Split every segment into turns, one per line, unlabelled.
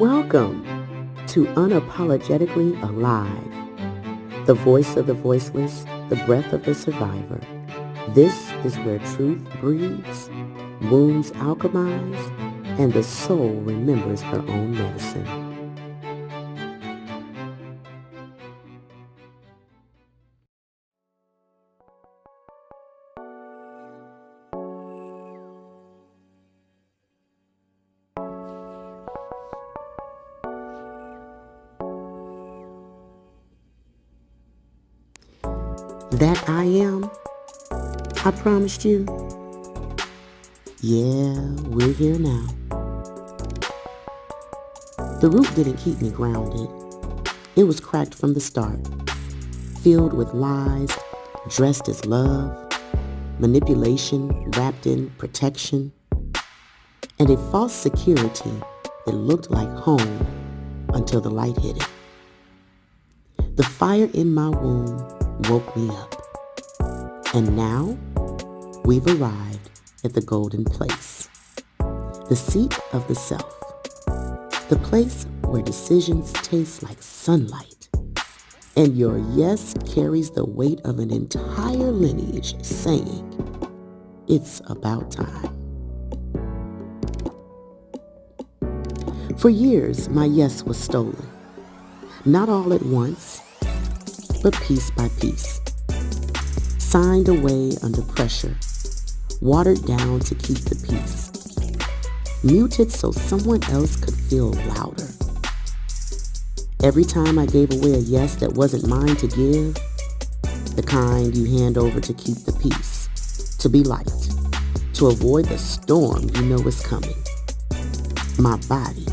Welcome to Unapologetically Alive, the voice of the voiceless, the breath of the survivor. This is where truth breathes, wounds alchemize, and the soul remembers her own medicine. That I am, I promised you. Yeah, we're here now. The root didn't keep me grounded. It was cracked from the start, filled with lies, dressed as love, manipulation wrapped in protection, and a false security that looked like home until the light hit it. The fire in my womb woke me up. And now, we've arrived at the golden place, the seat of the self, the place where decisions taste like sunlight, and your yes carries the weight of an entire lineage saying, it's about time. For years, my yes was stolen, not all at once, but piece by piece. Signed away under pressure, watered down to keep the peace, muted so someone else could feel louder. Every time I gave away a yes that wasn't mine to give, the kind you hand over to keep the peace, to be liked, to avoid the storm you know is coming, my body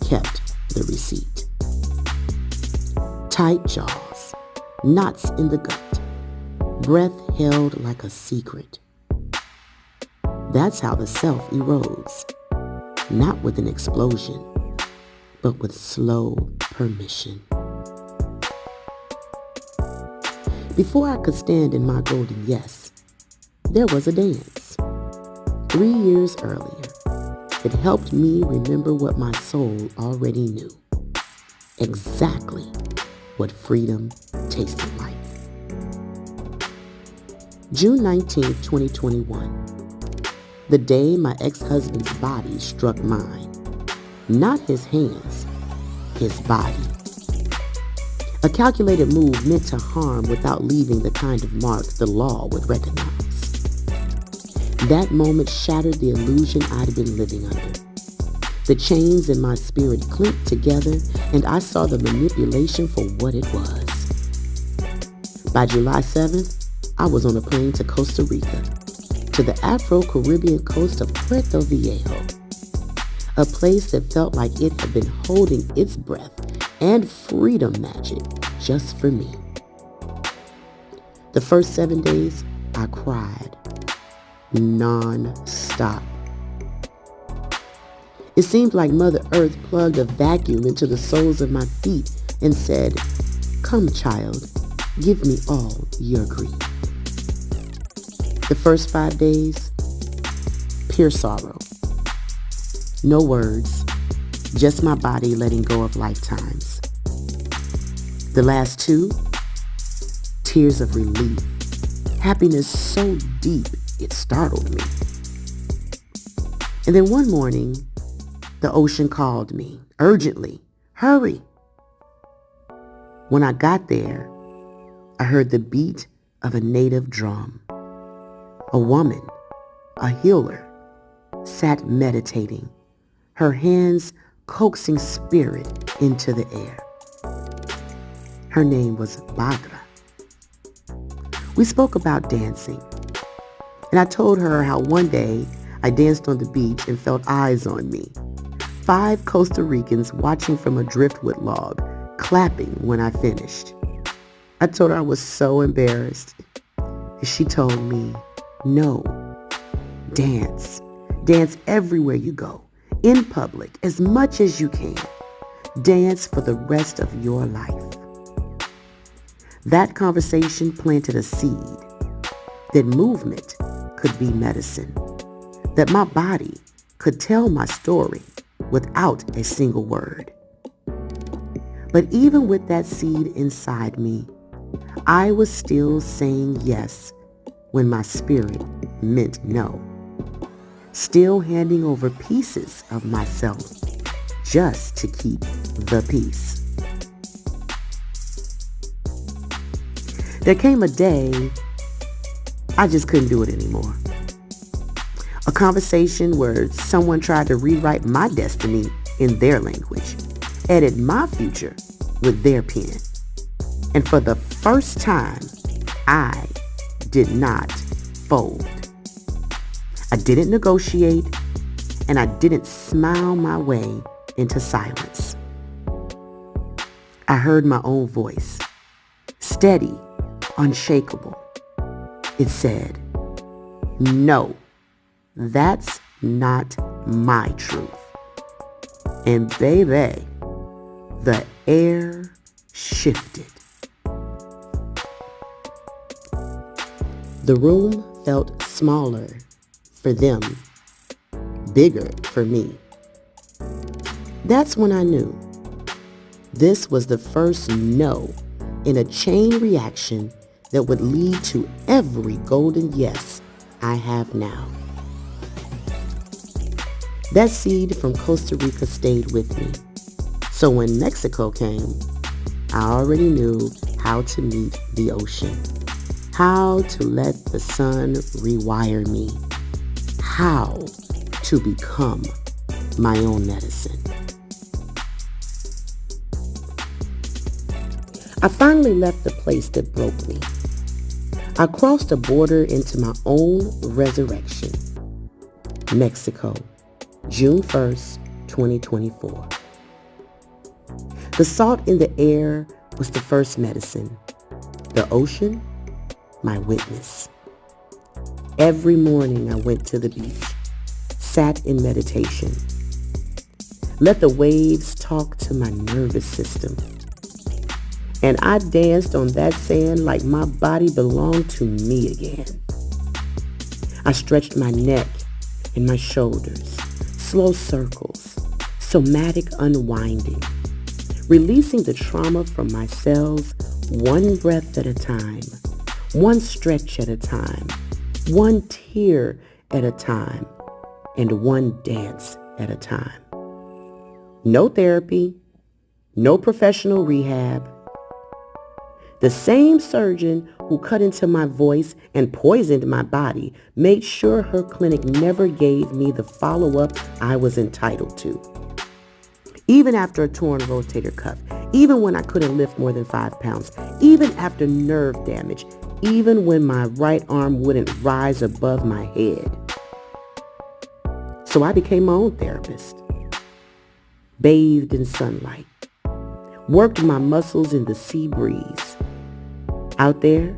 kept the receipt. Tight jaws, knots in the gut, breath held like a secret. That's how the self erodes, not with an explosion, but with slow permission. Before I could stand in my golden yes, there was a dance. 3 years earlier, it helped me remember what my soul already knew. Exactly what freedom tasted like. June 19th, 2021. The day my ex-husband's body struck mine. Not his hands, his body. A calculated move meant to harm without leaving the kind of mark the law would recognize. That moment shattered the illusion I'd been living under. The chains in my spirit clinked together, and I saw the manipulation for what it was. By July 7th, I was on a plane to Costa Rica, to the Afro-Caribbean coast of Puerto Viejo, a place that felt like it had been holding its breath and freedom magic just for me. The first 7 days, I cried non-stop. It seemed like Mother Earth plugged a vacuum into the soles of my feet and said, "Come, child, give me all your grief." The first 5 days, pure sorrow. No words, just my body letting go of lifetimes. The last 2, tears of relief, happiness so deep it startled me. And then one morning, the ocean called me, urgently, "Hurry." When I got there, I heard the beat of a native drum. A woman, a healer, sat meditating, her hands coaxing spirit into the air. Her name was Bagra. We spoke about dancing, and I told her how one day I danced on the beach and felt eyes on me. 5 Costa Ricans watching from a driftwood log, clapping when I finished. I told her I was so embarrassed. She told me, "No, dance. Dance everywhere you go, in public, as much as you can. Dance for the rest of your life." That conversation planted a seed that movement could be medicine, that my body could tell my story without a single word. But even with that seed inside me, I was still saying yes when my spirit meant no. Still handing over pieces of myself just to keep the peace. There came a day I just couldn't do it anymore. A conversation where someone tried to rewrite my destiny in their language, edit my future with their pen. And for the first time, I did not fold. I didn't negotiate, and I didn't smile my way into silence. I heard my own voice, steady, unshakable. It said, "No, that's not my truth." And baby, the air shifted. The room felt smaller for them, bigger for me. That's when I knew this was the first no in a chain reaction that would lead to every golden yes I have now. That seed from Costa Rica stayed with me. So when Mexico came, I already knew how to meet the ocean, how to let the sun rewire me, how to become my own medicine. I finally left the place that broke me. I crossed a border into my own resurrection. Mexico, June 1st, 2024. The salt in the air was the first medicine. The ocean, my witness. Every morning I went to the beach, sat in meditation. Let the waves talk to my nervous system. And I danced on that sand like my body belonged to me again. I stretched my neck and my shoulders, slow circles, somatic unwinding, releasing the trauma from my cells one breath at a time, one stretch at a time, one tear at a time, and one dance at a time. No therapy, no professional rehab. The same surgeon who cut into my voice and poisoned my body made sure her clinic never gave me the follow-up I was entitled to. Even after a torn rotator cuff, even when I couldn't lift more than 5 pounds, even after nerve damage, even when my right arm wouldn't rise above my head. So I became my own therapist, bathed in sunlight, worked my muscles in the sea breeze. Out there,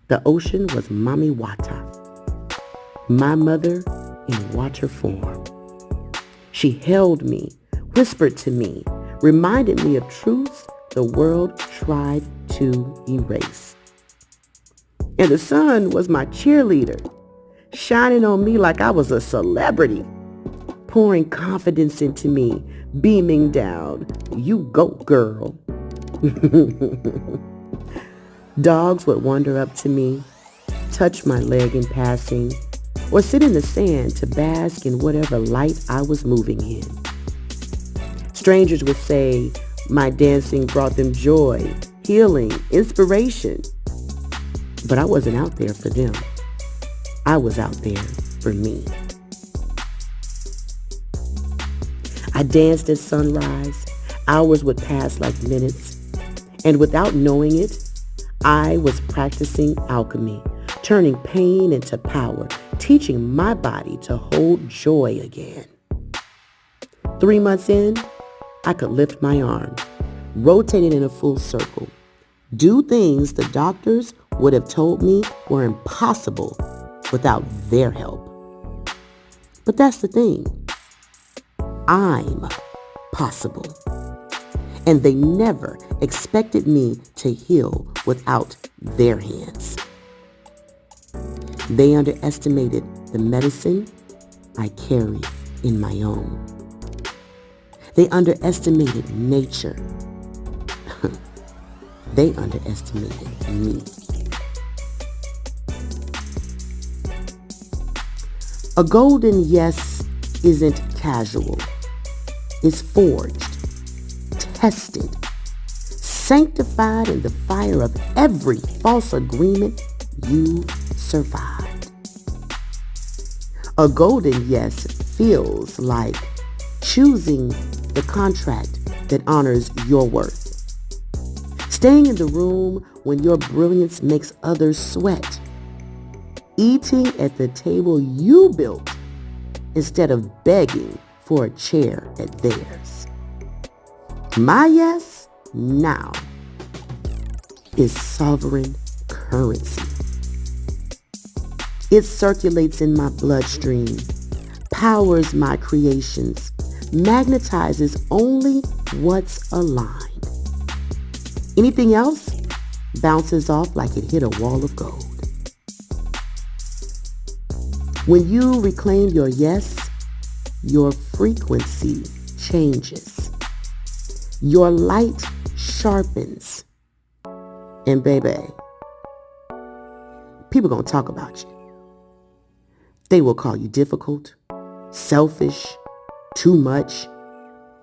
the ocean was Mami Wata, my mother in water form. She held me, whispered to me, reminded me of truths the world tried to erase. And the sun was my cheerleader, shining on me like I was a celebrity, pouring confidence into me, beaming down, "You go, girl." Dogs would wander up to me, touch my leg in passing, or sit in the sand to bask in whatever light I was moving in. Strangers would say my dancing brought them joy, healing, inspiration. But I wasn't out there for them. I was out there for me. I danced at sunrise. Hours would pass like minutes. And without knowing it, I was practicing alchemy, turning pain into power, teaching my body to hold joy again. 3 months in, I could lift my arm, rotate it in a full circle, do things the doctors would have told me were impossible without their help. But that's the thing. I'm possible. And they never expected me to heal without their hands. They underestimated the medicine I carry in my own. They underestimated nature. They underestimated me. A golden yes isn't casual. It's forged, tested, sanctified in the fire of every false agreement you survived. A golden yes feels like choosing the contract that honors your worth. Staying in the room when your brilliance makes others sweat. Eating at the table you built instead of begging for a chair at theirs. My yes now is sovereign currency. It circulates in my bloodstream, powers my creations, magnetizes only what's aligned. Anything else bounces off like it hit a wall of gold. When you reclaim your yes, your frequency changes. Your light sharpens. And baby, people gonna talk about you. They will call you difficult, selfish, too much,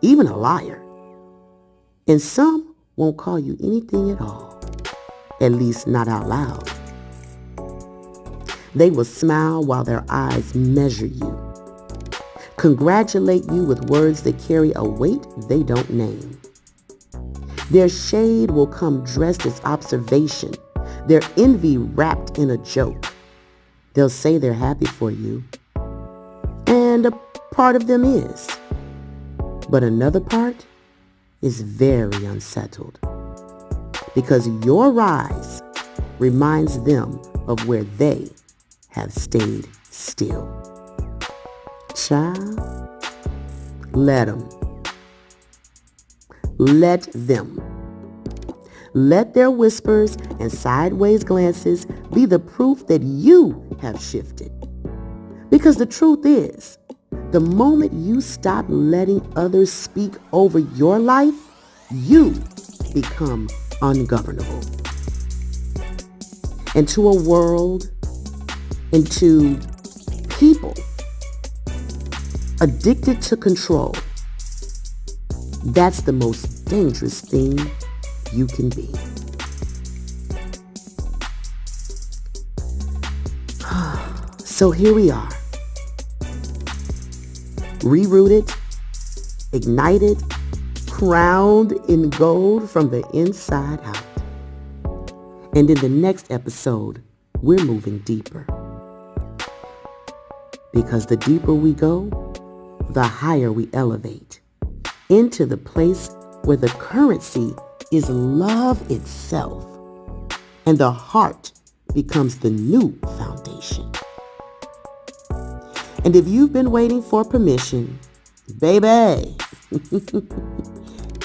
even a liar. And some won't call you anything at all, at least not out loud. They will smile while their eyes measure you, congratulate you with words that carry a weight they don't name. Their shade will come dressed as observation, their envy wrapped in a joke. They'll say they're happy for you, and a part of them is, but another part is very unsettled because your rise reminds them of where they have stayed still. Child, let them. Let them. Let their whispers and sideways glances be the proof that you have shifted. Because the truth is, the moment you stop letting others speak over your life, you become ungovernable. Into a world, into people addicted to control, that's the most dangerous thing you can be. So here we are, rerooted, ignited, crowned in gold from the inside out. And in the next episode, we're moving deeper. Because the deeper we go, the higher we elevate into the place where the currency is love itself and the heart becomes the new foundation. And if you've been waiting for permission, baby,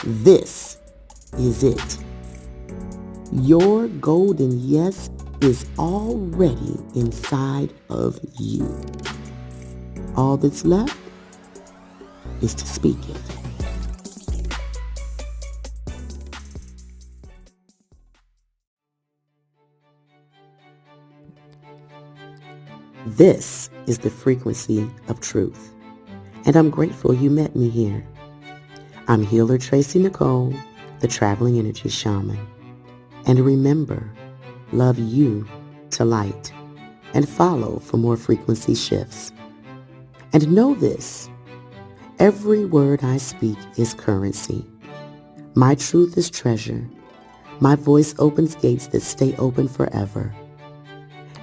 this is it. Your golden yes is already inside of you. All that's left is to speak it. This is the frequency of truth, and I'm grateful you met me here. I'm healer Tracie Nicole, the traveling energy shaman. And remember, love you to light and follow for more frequency shifts. And know this, every word I speak is currency. My truth is treasure. My voice opens gates that stay open forever.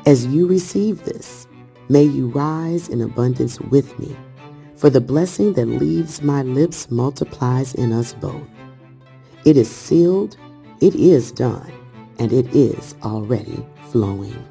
As you receive this, may you rise in abundance with me, for the blessing that leaves my lips multiplies in us both. It is sealed, it is done, and it is already flowing.